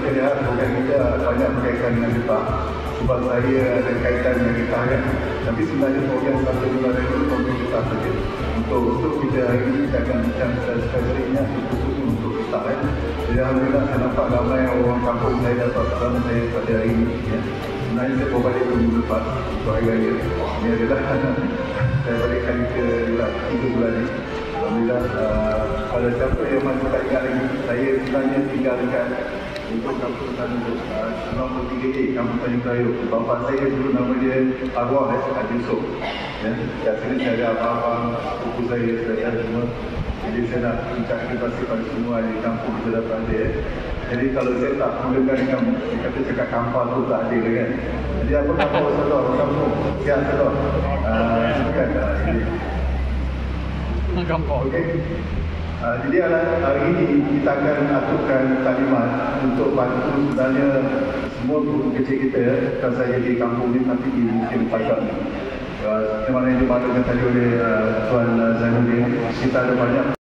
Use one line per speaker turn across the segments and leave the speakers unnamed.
kita lihat program kita banyak berkaitan dengan getah. Sebab saya ada kaitan dengan getah kan. Tapi sebenarnya program satu bulan itu program getah saja. Untuk kita hari ini kita akan bincang spesifiknya khususnya untuk getah kan. Jadi alhamdulillah saya nampak ramai orang kampung saya dapat bersama saya pada hari ini. Ya. Sebenarnya saya bawa balik minggu lepas untuk hari raya. Ini adalah saya balikkan ke 3 bulan ini. Alhamdulillah, pada siapa yang masih tak ingat lagi, saya sebenarnya tinggal dekat untuk kampung Tanjung Nombor 3A, kampung Tanjung Sayur. Bapa saya dulu nama dia Arwah Haji Yusof. Ya, kat sini saya ada abang-abang, buku saya ada semua. Jadi saya nak ucapkan terima kasih pada semua di kampung kita dapat ada. Jadi kalau saya tak mulakan dengan kata cakap kampung tu tak ada kan. Jadi apa kata saudara kampung? Siap saudara. Silakan. Okey. Jadi hari ini kita akan aturkan taklimat untuk bantu sebenarnya semua guru kecil kita bukan saja di kampung ini tapi di musim pajak. Seperti mana yang dimaklumkan tadi oleh Tuan Zainuddin, kita ada banyak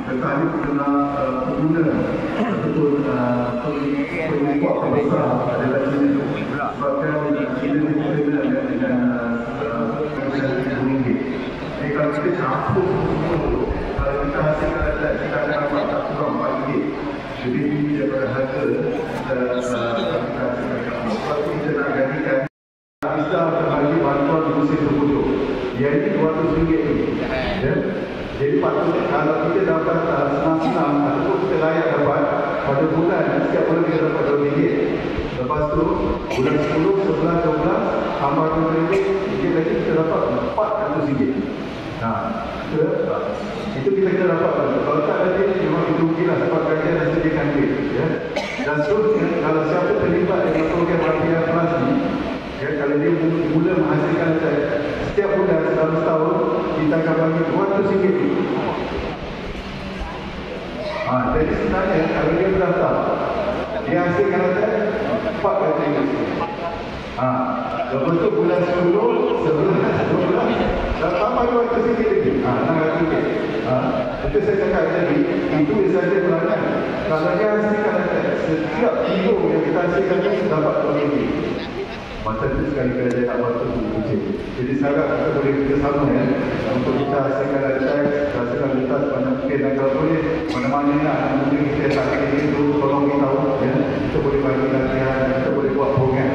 terkait dengan pengguna ataupun pengikut besar adalah China. Sebabkan China dengan RM1,000. Jadi kalau kita campur kalau kita hasilkan adalah kita akan dapat RM4. Jadi ini daripada harga sebab kita nak gantikan kita terbagi bantuan di musim berhujung. Iaitu RM200 ni. Ya? Jadi patutnya kalau kita dapat senang-senang ataupun kita layak dapat pada bulan, setiap bulan kita dapat RM2. Lepas tu bulan 10, 11, 12 tambah RM2, sikit lagi kita dapat RM400. Itu kita kena dapat. Kalau tak ada duit, memang itu mungkinlah sebab kerajaan dah sediakan duit. Ya? Dan seterusnya, kalau siapa terlibat dengan program Rafiah Plus ni, ya, kalau dia mula menghasilkan setiap bulan dalam setahun, kita akan bagi RM200 ni. Jadi sebenarnya kalau dia berdaftar, dia hasilkan RM400. Lepas tu bulan 10, 11, 12, dan tambah RM200 lagi. RM600. Itu saya cakap tadi, itu saja pelanggan. Kalau dia hasilkan setiap kilo yang kita hasilkan itu dapat RM2. Masa itu sekali kerajaan nak buat itu kecil. Jadi saya harap kita boleh bekerjasama ya, untuk kita hasilkan teks, hasilkan letak sebanyak mungkin. Dan kalau boleh, mana-mana nak mungkin kita tak kena itu, tolong kita tahu ya. Kita boleh bagi latihan, kita boleh buat program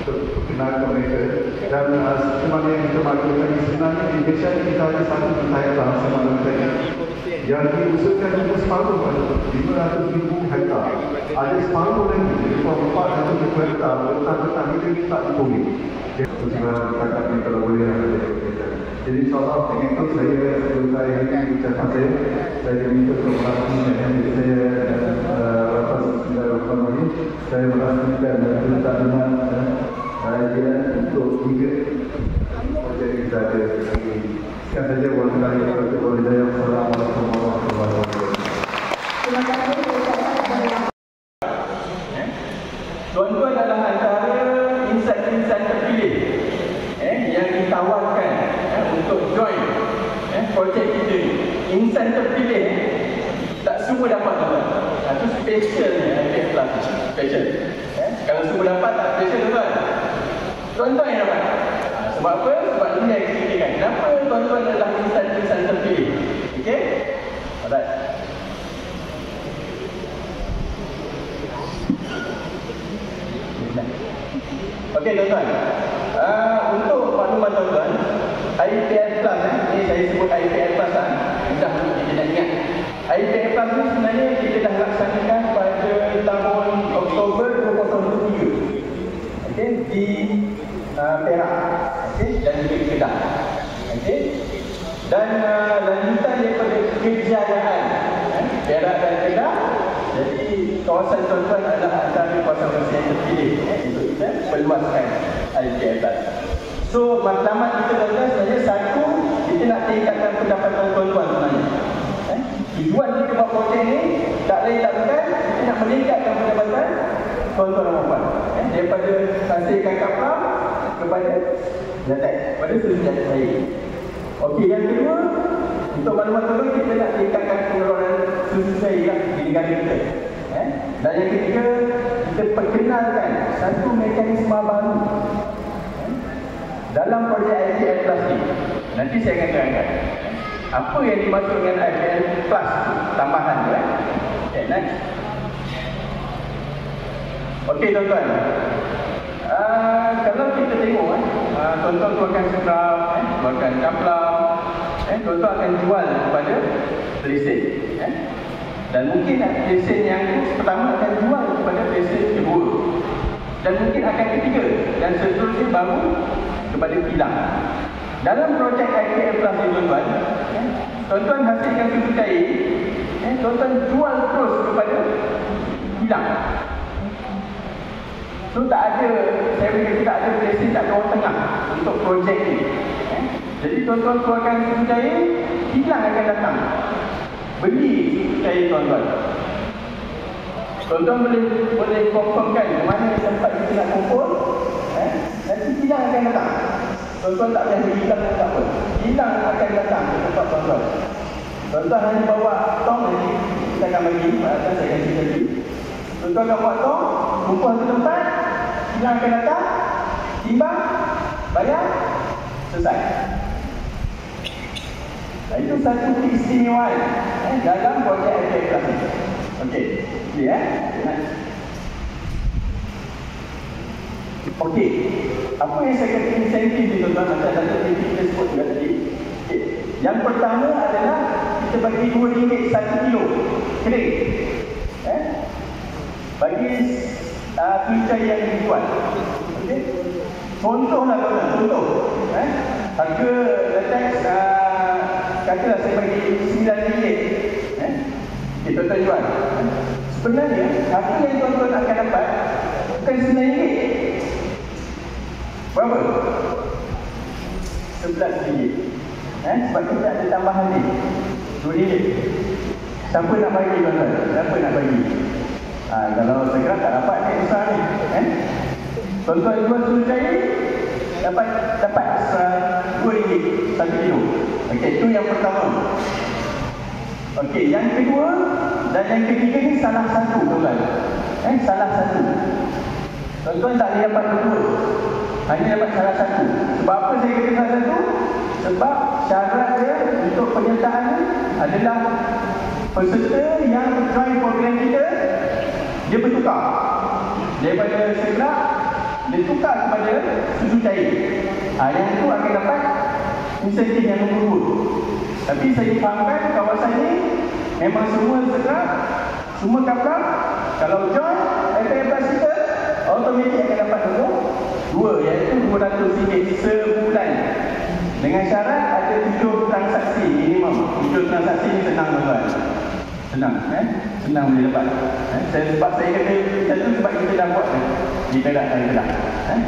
untuk perkenalkan mereka. Dan seperti mana yang kita maklumkan sebenarnya di Malaysia kita ada satu pentayatan semalam tadi yang diusulkan itu separuh 500,000 hektar. Ada separuh lagi 400,000 hektar petang-petang kita tak dipulih. Terima kasih kalau boleh. Jadi insyaAllah dengan itu saya selesai ini ucapan saya minta kepada yang saya rapat sebenarnya ini saya merasakan letak dengan kajian untuk 3 projek kita ada lagi. Sekian saja wassalamualaikum warahmatullahi wabarakatuh.
Terima kasih.
Tuan-tuan adalah antara insan-insan terpilih yang ditawarkan untuk join projek kita ni. Insan terpilih tak semua dapat tuan-tuan. Itu specialnya IPF Plus. Special. Kalau semua dapat tak special tuan-tuan. Tuan-tuan yang dapat. Sebab apa? Sebab ini yang kita katakan. Kenapa tuan-tuan adalah insan-insan terpilih? Okey? Alright. Okey tuan-tuan. Untuk makluman tuan-tuan, IPF Plus ni saya sebut IPF Plus mudah untuk kita nak ingat. IPF Plus ni sebenarnya kita dah laksanakan pada tahun Oktober 2023. Okey, di Perak, okey, dan juga di Kedah. Okey. Dan lanjutan daripada kejayaan Perak dan Kedah. Jadi kawasan tuan-tuan adalah antara kawasan yang terpilih untuk kita perluaskan IPF Plus. So matlamat kita tuan-tuan sebenarnya satu, kita nak tingkatkan pendapatan tuan-tuan sebenarnya. Tujuan kita buat projek ni tak lain tak bukan kita nak meningkatkan pendapatan tuan-tuan dan puan-puan. Daripada hasilkan kapal kepada zakat, pada sudut saya. Okey, yang kedua, Untuk maklumat dulu, kita nak tingkatkan pengeluaran susu cair di negara kita. Dan yang ketiga, kita perkenalkan satu mekanisme baru dalam projek IPL Plus ni. Nanti saya akan terangkan apa yang dimaksud dengan IPL Plus tambahan tu. Okay, next. Okey tuan-tuan, kalau kita tengok tuan-tuan keluarkan scrub, keluarkan kaplam, tuan-tuan akan jual kepada lesen, dan mungkin lesen yang pertama akan jual kepada lesen kedua, dan mungkin akan ketiga, dan seterusnya baru kepada kilang. Dalam projek IPL Plus ni tuan-tuan, tuan-tuan hasilkan susu cair, tuan-tuan jual terus kepada kilang. So tak ada, saya fikir tak ada lesen, tak ada orang tengah untuk projek ni. Jadi tuan-tuan keluarkan susu cair, kilang akan datang beli susu cair tuan-tuan. Tuan-tuan boleh confirmkan mana tempat kita nak kumpul, nanti kilang akan datang. Tuan-tuan tak payah beli kilang tak apa, kilang akan datang ke tempat tuan-tuan. Tuan-tuan hanya bawa tong, nanti kita akan bagi, saya akan cerita lagi. Tuan-tuan akan bawa tong, kumpul satu tempat, kilang akan datang, timbang, bayar, selesai. Itu satu keistimewaan dalam projek IPL Plus ni. Okey, ni okey, apa yang saya kata insentif ni tuan-tuan, macam Datuk kita sebut juga tadi. Okay. Yang pertama adalah kita bagi RM2 1 kilo kering, bagi susu yang dijual. Okay. Contohlah tuan-tuan, contoh harga latex, katalah saya bagi RM9, okay, tuan-tuan jual. Sebenarnya harga yang tuan-tuan akan dapat bukan RM9. Berapa? RM11. Sebab kita ada tambahan ni RM2. Siapa nak bagi tuan-tuan? Siapa nak bagi? Kalau segera tak dapat ni usaha ni, tuan-tuan jual susu cair dapat RM2 1 kilo. Okey, itu yang pertama. Okey, yang kedua dan yang ketiga ni salah satu tuan-tuan. Salah satu. Tuan-tuan tak boleh dapat dua, hanya dapat salah satu. Sebab apa saya kata salah satu? Sebab syarat dia untuk penyertaan ni adalah peserta yang join program kita, dia bertukar daripada segelap, dia tukar kepada susu cair. Yang itu akan dapat insentif yang nombor 2. Tapi saya fahamkan kawasan ni memang semua segelap, semua kaplam. Kalau join IPL Plus kita, automatik akan dapat nombor 2, iaitu RM200 sebulan. Dengan syarat ada 7 transaksi minimum. 7 transaksi ni senang tuan-tuan. Senang, senang boleh dapat. Sebab saya kata macam tu sebab kita dah buat di Perak dan Kedah.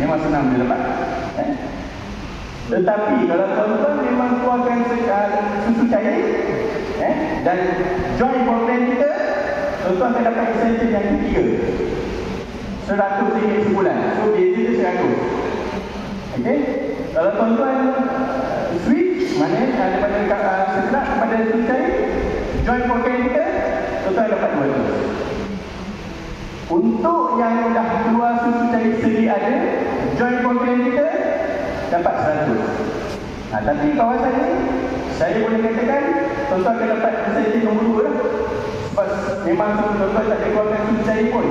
Memang senang boleh dapat. Tetapi kalau tuan-tuan memang keluarkan susu cair dan join program kita, tuan-tuan akan dapat insentif yang ketiga, RM100 sebulan. So beza dia 100. Okey. Kalau tuan-tuan switch, maknanya daripada segelap kepada susu cair, join program kita, tuan-tuan dapat 200. Untuk yang dah keluar susu cair sedia ada, join program kita, dapat 100. Tapi kawasan ni saya boleh katakan tuan-tuan akan dapat insentif nombor 2 lah. Sebab memang tuan-tuan tak ada keluarkan susu cair pun.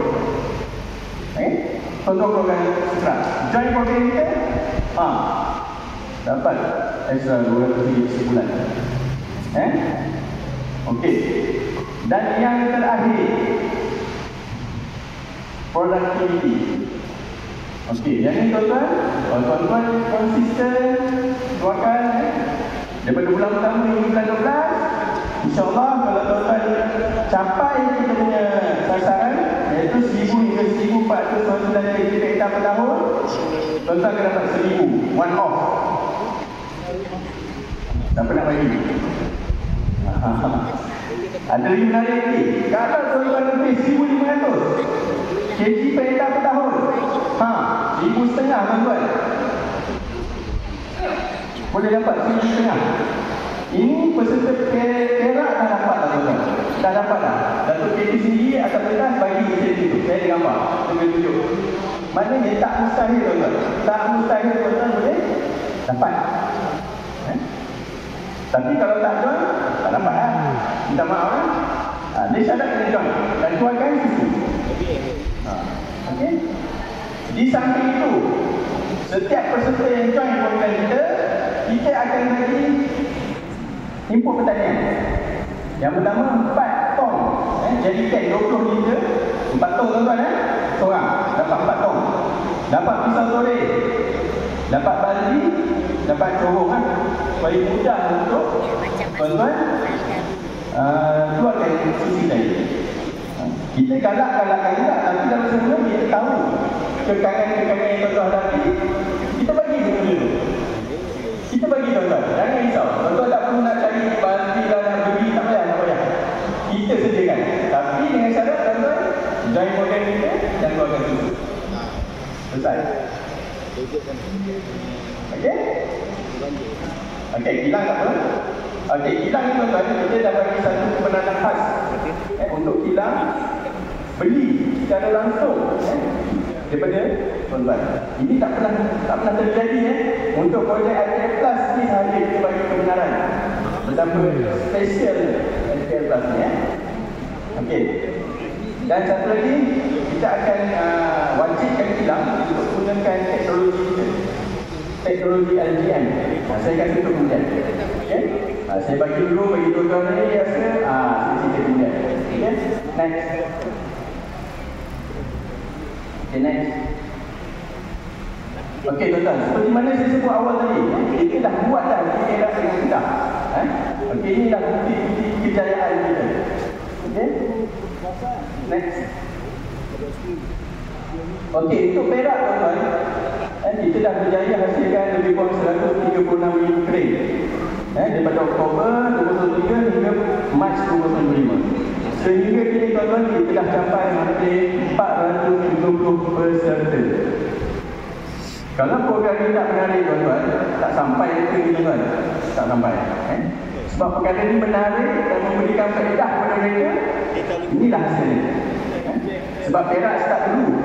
Tuan-tuan keluarkan segelap, join program kita, dapat extra RM200 sebulan. Okey. Dan yang terakhir, productivity. Okey, yang ini tuan-tuan, kalau tuan-tuan konsisten keluarkan daripada bulan pertama hingga bulan 12, insya-Allah kalau tuan-tuan capai kita punya sasaran, iaitu 1000 hingga 1499 hektar per tahun, tuan-tuan akan dapat 1000 one off. Siapa nak bagi? Ada lagi menarik lagi. Kalau tuan-tuan lebih 1500 kg per hektar per tahun, 1,500 tuan-tuan, boleh dapat 1,500. Ini peserta Perak dah dapat dah tuan-tuan. Dah dapat dah. Datuk KP sendiri akan pentas bagi macam itu. Saya ada gambar. Saya tunjuk. Maknanya tak mustahil tuan-tuan. Tak mustahil tuan-tuan boleh dapat. Tapi kalau tak join, tak dapat lah. Minta maaf lah. Dia syarat kena join. Dan keluarkan susu. Okey. Di samping itu, setiap peserta yang join program kita akan bagi input pertanian. Yang pertama 4 tong. Jadikan 20 liter. 4 tong tuan-tuan seorang dapat 4 tong. Dapat pisau toreh. Dapat baldi. Dapat corong supaya mudah untuk tuan-tuan keluarkan susu tadi. Kita galak-galakkan juga, tapi dalam semula kita tahu kekangan-kekangan yang tuan-tuan hadapi, kita bagi dulu. Kita bagi tuan-tuan, jangan risau. Tuan-tuan tak perlu nak cari baldi dan nak beli, tak payah. Kita sediakan. Tapi dengan syarat tuan-tuan join program kita dan keluarkan susu. Selesai. Okey? Okey, kilang tak apa? Okey, kilang ni tuan-tuan, kita dah bagi satu penanam khas untuk kilang beli secara langsung daripada tuan-tuan. Ini tak pernah terjadi untuk projek IPF Plus ni sahaja kita bagi kebenaran bersama special IPF Plus ni Okey. Dan satu lagi, kita akan wajibkan kilang untuk gunakan teknologi kita. Teknologi LGM. Saya akan tunjuk kemudian. Okay? Saya bagi dulu, bagi tuan-tuan ni biasa. Saya kemudian. Okay? Next. Okay, next. Okey tuan-tuan, seperti mana saya sebut awal tadi, kita dah buat dah Perak dengan Kedah. Okey, ini dah bukti kejayaan kita. Okey. Next. Okey, untuk Perak tuan-tuan, kita dah berjaya hasilkan lebih kurang 136,000 kering daripada Oktober 2023 hingga Mac 2025. Sehingga kini tuan-tuan kita dah capai hampir 470 peserta. Kalau program ini tak menarik tuan-tuan, tak sampai ke ini tuan-tuan. Tak sampai. Sebab perkara ini menarik dan memberikan faedah kepada mereka. Inilah hasilnya. Sebab Perak start dulu.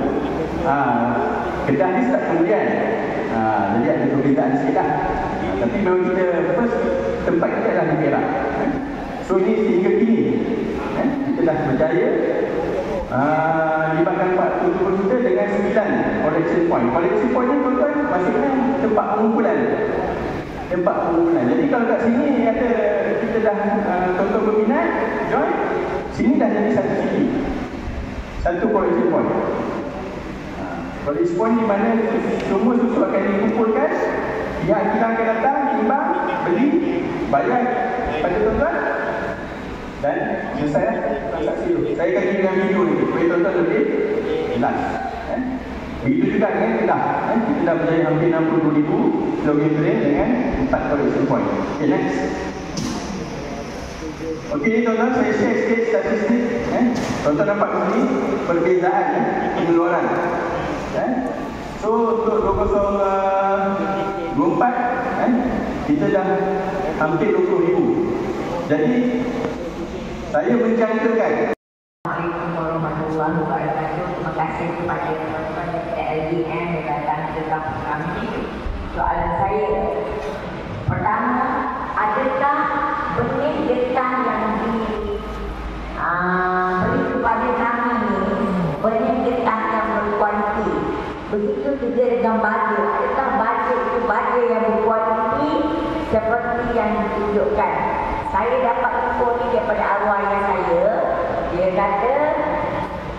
Kedah ni start kemudian. Jadi ada perbezaan sikit lah. Tapi memang kita first tempat kita adalah di Perak. So ini sehingga kini kita dah berjaya libatkan 40 juta dengan 9 collection point. Collection point ni tuan-tuan maksudnya tempat pengumpulan. Tempat pengumpulan. Jadi kalau kat sini kata kita dah tuan-tuan berminat, join, sini dah jadi satu sini. Satu collection point. Collection point di mana semua susu akan dikumpulkan, pihak kilang akan datang, timbang, beli, bayar pada tuan-tuan dan selesai transaksi itu. Saya akan dengan video ni supaya tuan-tuan lebih jelas. Begitu juga dengan Kedah. Kita dah berjaya hampir 60,000 kilogram kering dengan 4 collection point. Okay, next. Okey tuan-tuan, saya share sikit statistik. Tuan-tuan nampak sini perbezaan pengeluaran. So untuk 2024 kita dah hampir 20,000. Jadi saya menjangkakan.
Assalamualaikum warahmatullahi wabarakatuh. Terima kasih kepada teman-teman LGM yang datang ke kampus kami. Soalan saya, pertama, adakah benih getah yang diberi kepada kami benih getah yang berkualiti? Begitu juga dengan baju, adakah baju itu baju yang berkualiti seperti yang ditunjukkan? Saya dapat info ni daripada arwah ayah saya. Dia kata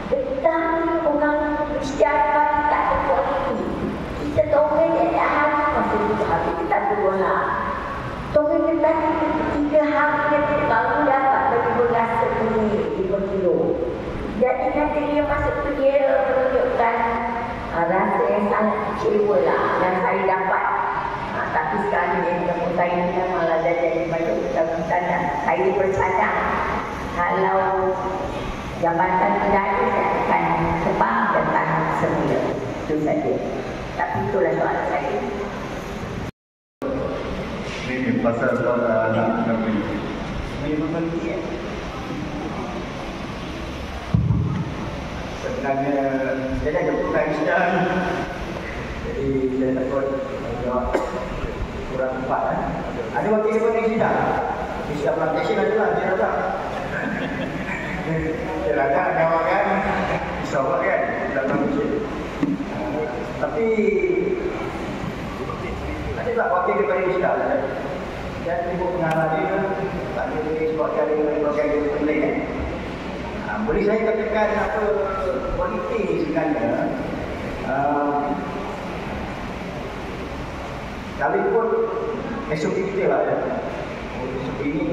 getah ni orang biarkan tak berkualiti. Kita tongeng dia tak habis masa 3 hari kita turun lah. Tongeng getah ni 3 hari dia baru dapat bagi beras setengah 5 kilo. Jadi nanti dia masuk penjara menunjukkan rasa yang sangat kecewa lah yang saya dapat. Tapi sekarang yang ketemu saya ni malah dah jadi banyak hutan-hutan dan saya bersadar kalau Jabatan Perdana saya akan sebab dan tanam semula. Itu saja. Tapi itulah soalan saya.
Terima Ini pasal nak beli.
Sebenarnya saya ada kurang sedang. Jadi saya takut jawab kurang tepat kan. Ada wakil pun yang sidang. Di sidang plantation adalah dia datang. Dia datang kawan-kawan insya-Allah kan dalam mesin. Tapi ada tak wakil daripada sidang dan ibu pengarah dia tak ada sebabkan dia penting kan. Boleh saya katakan apa kualiti ni sebenarnya sekalipun SOP kita lah ya. SOP ini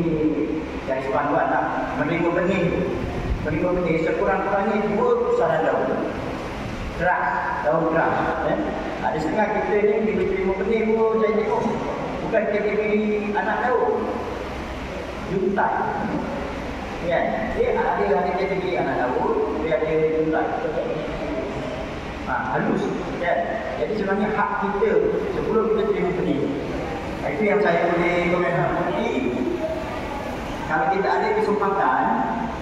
dari sepanduan lah menerima benih sekurang-kurangnya 2 pusaran daun daun keras ya. Ada setengah kita ni bila terima benih pun saya tengok bukan kategori anak daun juntai ya, dia ada kategori anak daun, dia ada juntai halus ya. Jadi sebenarnya hak kita sebelum kita terima benih. Itu yang saya boleh komentar. Kalau kita ada kesempatan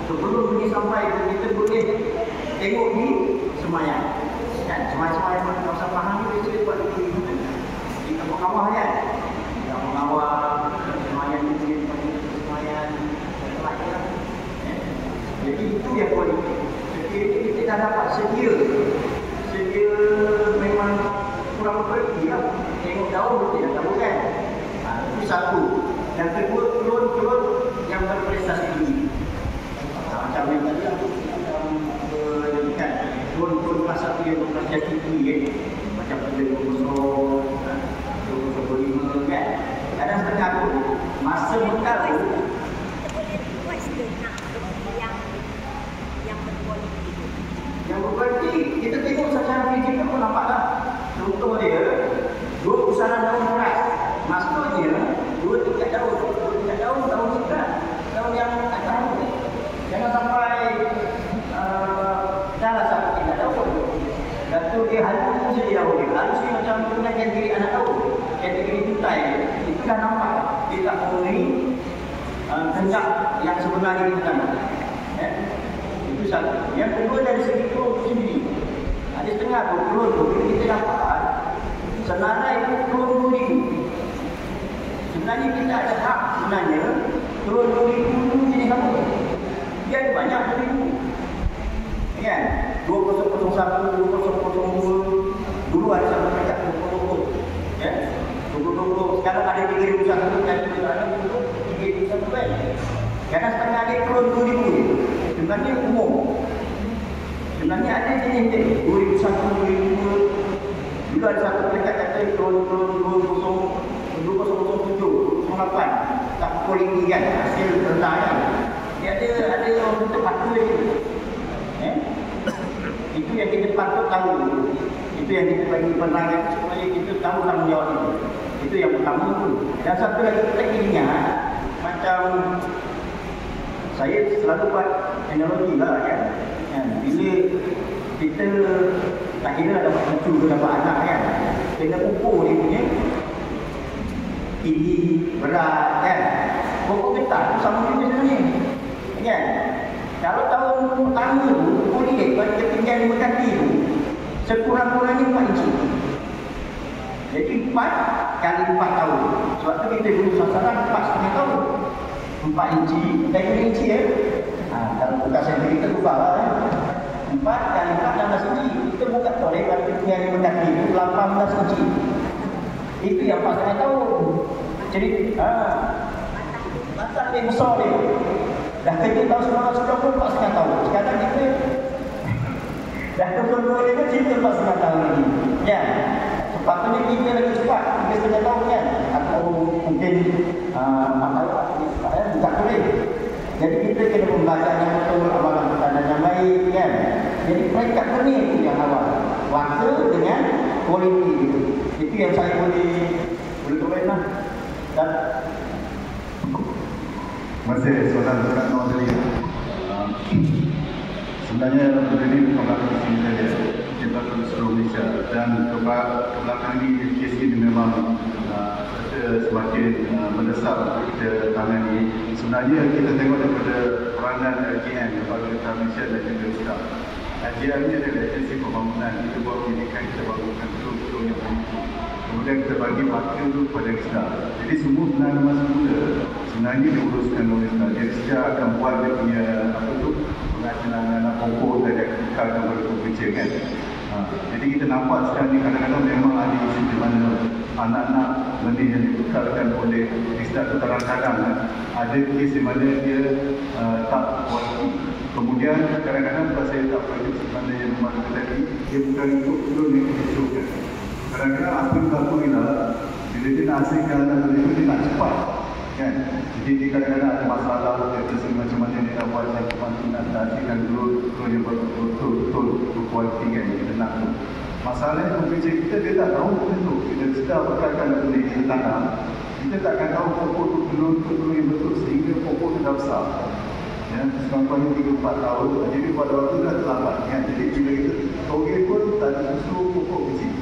sebelum benih sampai kita boleh tengok di semayang kan, semayang kawasan Pahang ni biasa buat di kampung-kampung kan, kampung-kampung semayang ni semayang macam-macam. Jadi itu yang kualiti. Sekiranya kita dah dapat sedia memang kurang kualiti lah. Tengok daun betul dah tahu kan. Itu satu. Yang kedua turun yang berprestasi tinggi. Macam yang tadi aku kan turun kelas satu yang berprestasi tinggi kan. Macam pada 25 kan. Kadang setengah tu masa bekal tu yang berkualiti, kita tengok secara fizikal pun nampak lah. Contoh dia 2 pusaran daun keras. Maksudnya 2 tingkat daun tingkat daun yang tak tahu. Jangan sampai salah satu tingkat daun. Dan tu dia halus je daun dia. Halus ni macam dengan kategori anak daun, kategori juntai. Itu dah nampak dia tak memenuhi kendak yang sebenarnya kita nak. Itu satu. Yang kedua dari segi turun itu sendiri. Ada setengah turun tu kita dapat senarai itu turun 2,000. Sebenarnya kita ada hak sebenarnya turun 2,000 jenis apa? Dia ada banyak 2,000. Kan? 2001, 2002 dulu ada sampai peringkat 2020. Ya? 2020 sekarang ada 3,001 dan kita ada 3,001 kan? Kadang setengah dia turun 2,000. Sebenarnya umum. Sebenarnya ada jenis dia 2001, 2002. Dulu ada satu peringkat kata turun 2007, 2008. Tak kualiti kan, hasil rendah kan. Dia ada orang kata patut dia. Itu yang kita patut tahu. Itu yang kita bagi penerangan supaya kita tahu tanggungjawab itu. Itu yang pertama tu. Dan satu lagi kita ingat macam saya selalu buat analogi lah kan. Bila kita tak kira dapat cucu ke dapat anak kan, kena ukur dia punya tinggi, berat kan. Pokok getah tu sama juga sebenarnya kan. Kalau tahun pertama tu kulit bagi ketinggian 5 kaki tu sekurang-kurangnya 4 inci. Jadi 4 kali 4 tahun. Sebab tu kita guna sasaran 4,5 tahun. 4 inci dan 2 inci ya. Kalau buka sendiri kita buka lah 4 kali 4 16 inci. Kita buka torek bagi ketinggian 5 kaki itu 18 inci. Itu yang 4,5 tahun. Jadi mata dia besar dia. Dah kerja tahun 1990 4,5 tahun. Sekarang kita dah kedua-dua dia cerita 4,5 tahun lagi. Ya. Sepatutnya kita lagi cepat 3,5 tahun kan. Atau mungkin 4 tahun tak boleh. Jadi kita kena membaca yang betul, amalan pertanian yang baik kan. Jadi peringkat benih itu yang awal. Waktu dengan kualiti itu. Itu yang saya boleh komen lah. Dan
masih soalan-soalan tadi. sebenarnya berdiri bukan belakang di sini saja, di belakang seluruh Malaysia, dan ke belakang ini kes ini memang semakin mendesak untuk kita tangani. Sebenarnya kita tengok daripada peranan LGN, Lembaga Rentan Malaysia dan juga STAR. LGN ini adalah agensi pembangunan. Kita buat pendidikan, kita bangunkan betul-betul yang mampu. Kemudian kita bagi waktu itu kepada STAR. Jadi semua penanaman semula sebenarnya diuruskan oleh STAR. Jadi STAR akan buat dia punya pengajian pokok dan aktifkan kepada pekerja kan. Jadi kita nampak sekarang ni kadang-kadang memang ada isu di mana anak-anak benda yang dibekalkan oleh STAR itu kadang-kadang ada kes di mana dia tak kualiti. Kemudian kadang-kadang kalau saya tak perlu sebenarnya yang membantu tadi, dia bukan untuk belum disuruhkan. Kadang-kadang apa yang berlaku ialah bila dia nak hasilkan anak itu, dia nak cepat kan. Jadi dia kadang-kadang ada masalah dari macam mana dia nak buat cakupan nak hasilkan dulu yang betul-betul berkualiti kan, kita nak tu. Masalahnya pekerja kita dia tak tahu tentu. Kita sedar bekalkan benda di tanah, kita takkan tahu pokok tu belum yang betul sehingga pokok tu dah besar. Ya, sekarang 3-4 tahun, jadi pada waktu dah terlambat kan. Jadi bila kita togel pun tak ada susu pokok kecil.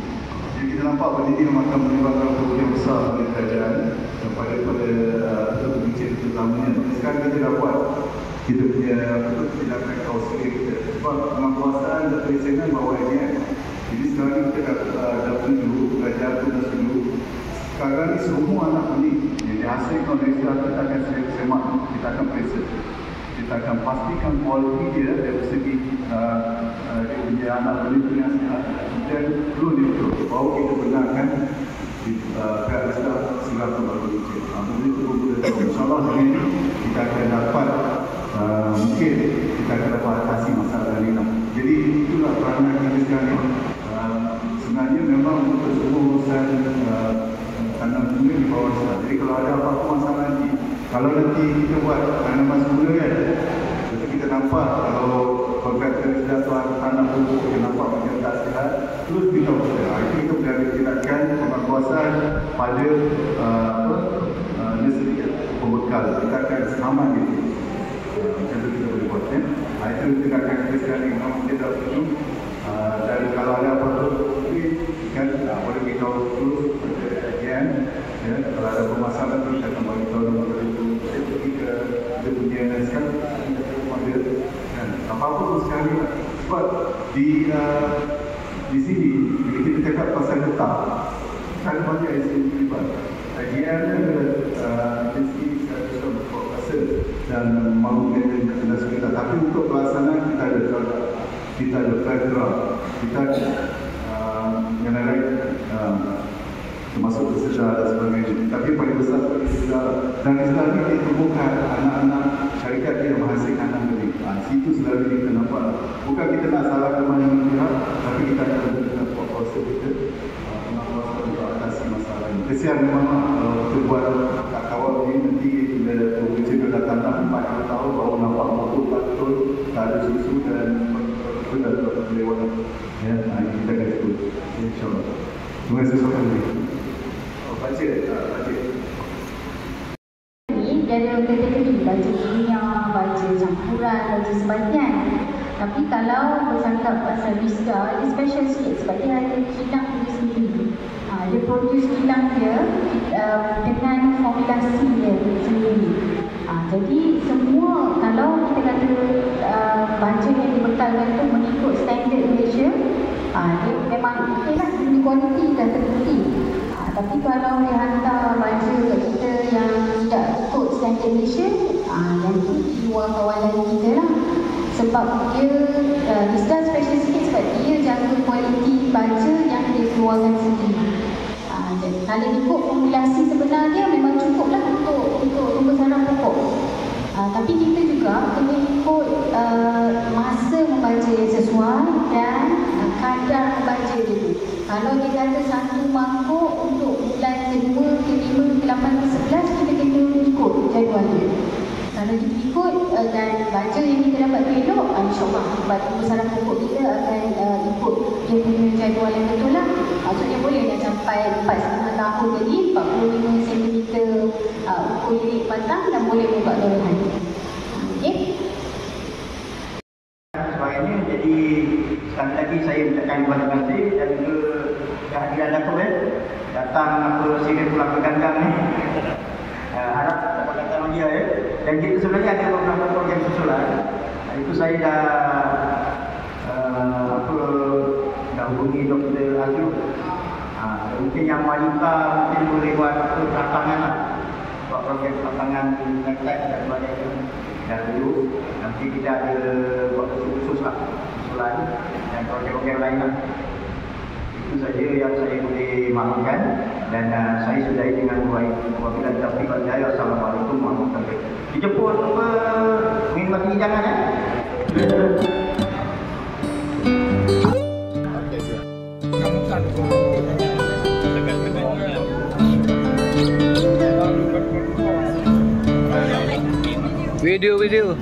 Jadi kita nampak benda ini akan menyebabkan pokok yang besar oleh kerajaan kepada pekerja terutamanya. Sekarang kita dah buat kita punya tindakan kawasan kita. Sebab penguasaan dan perizinan bawahnya. Jadi sekarang kita dah tunjuk, kerajaan pun dah tunjuk. Sekarang ni semua anak pendidik yang dihasilkan oleh Islam kita akan semak, kita akan periksa. Kita akan pastikan kualiti dia dari segi dia punya anak pendidik yang sihat dan perlu diukur bahawa kita benarkan pihak Islam segala berbagai macam itu pun boleh tahu. InsyaAllah hari ini kita akan dapat mungkin kita akan dapat atasi masalah ini. Jadi itulah peranan kita sekarang. Sebenarnya memang untuk semua urusan tanam bunga di bawah Islam. Jadi kalau ada apa-apa masalah nanti, kalau nanti kita buat tanaman semula kan, jadi kita nampak kalau kontraktor sudah tuan tanam bunga, kita nampak macam tak sihat, terus kita beritahu. Itu kita boleh tindakan penguasaan pada nursery pembekal. Kita akan selamat gitu. Macam itu kita boleh buat kan. Itu tindakan kita sekarang memang kita dah perlu. Dan kalau ada apa-apa kan boleh beritahu terus kepada kajian. Kalau ada permasalahan terus kita akan beritahu kepada itu. Kita pergi ke dia punya sekarang kita ada kan apa-apa pun sekarang ni. Sebab di sini bila kita cakap pasal getah, kan banyak isu terlibat. Kajian agensi sekarang berkuasa dan mahu menjadi kita. Tapi untuk pelaksanaan kita ada produk, kita ada background, kita ada mengenai termasuk kesedaran dan sebagainya. Tapi paling besar sekali kesedaran. Dan kesedaran ini ditemukan anak-anak syarikat yang menghasilkan anak ini. Situ selalu kita nampak. Bukan kita nak salahkan mana-mana pihak, tapi kita akan menggunakan kuasa kita pengawasan untuk atasi masalah ini. Kesian memang kalau kita buat kat kawal ini nanti bila pekerja dah tanam 40 tahun baru nampak betul-betul tak ada susu dan betul dah kelewatan. Ya, kita akan sebut. InsyaAllah. Terima kasih soalan ini. Baca.
Dia ada kategori baca kimia, baca campuran, baca sebagian. Tapi kalau bercakap pasal BISDA, dia special sikit sebab dia ada kilang dia sendiri. Dia produce kilang dia dengan formulasi dia sendiri. Jadi semua kalau kita kata baca yang dibekalkan tu mengikut standard Malaysia, dia memang okeylah, punya kualiti dah terbukti. Tapi kalau dia hantar baja kat kita yang tidak ikut standard Malaysia, yang tu di luar kawalan kita lah. Sebab dia BISDA special sikit sebab dia jaga kualiti baja yang dia keluarkan sendiri. Jadi kalau ikut formulasi sebenar dia memang cukup lah untuk pembesaran pokok. Tapi kita juga kena ikut masa membaca yang sesuai dan kadar membaca dia tu. Kalau dia kata satu mangkuk untuk bulan ke-2, ke-5, ke-8, ke-11, kita kena ikut jadual dia. Kalau kita ikut dan baca yang kita dapat elok, insyaAllah pembesaran pokok kita akan ikut dia punya jadual yang betul lah. Maksudnya boleh nak sampai 4,5 tahun jadi 45 cm ukur lirik batang dan boleh buka daun. Okey?
Sebab ini
Jadi sekali lagi saya ucapkan terima kasih dan juga kehadiran Datuk datang apa sini pulang ke Gandang ni. Harap dapat datang dia Dan kita sebenarnya ada beberapa program susulan. Itu saya dah dah hubungi Dr. Azrul. Mungkin yang wanita mungkin boleh buat tantangan lah. Buat program tantangan next dan sebagainya. Dan dulu nanti kita ada buat khusus lah susulan dan program-program lain lah. Itu saja yang saya boleh maklumkan dan saya sudahi dengan wabillahi taufiq wal hidayah. Assalamualaikum warahmatullahi wabarakatuh. Dijemput mengikmati hidangan ya.
Video.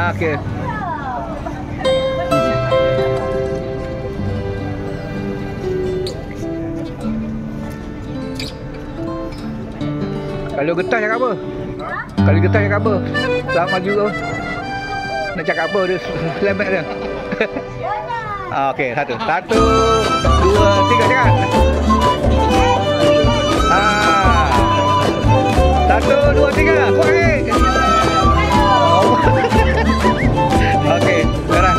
Okey. Kalau getah cakap apa? Kalau getah cakap apa? Selamat maju kau. Nak cakap apa dia? Selamat dia. Okey, satu, dua, tiga cakap. Satu, dua, tiga. Kuat lagi. Okey, berat.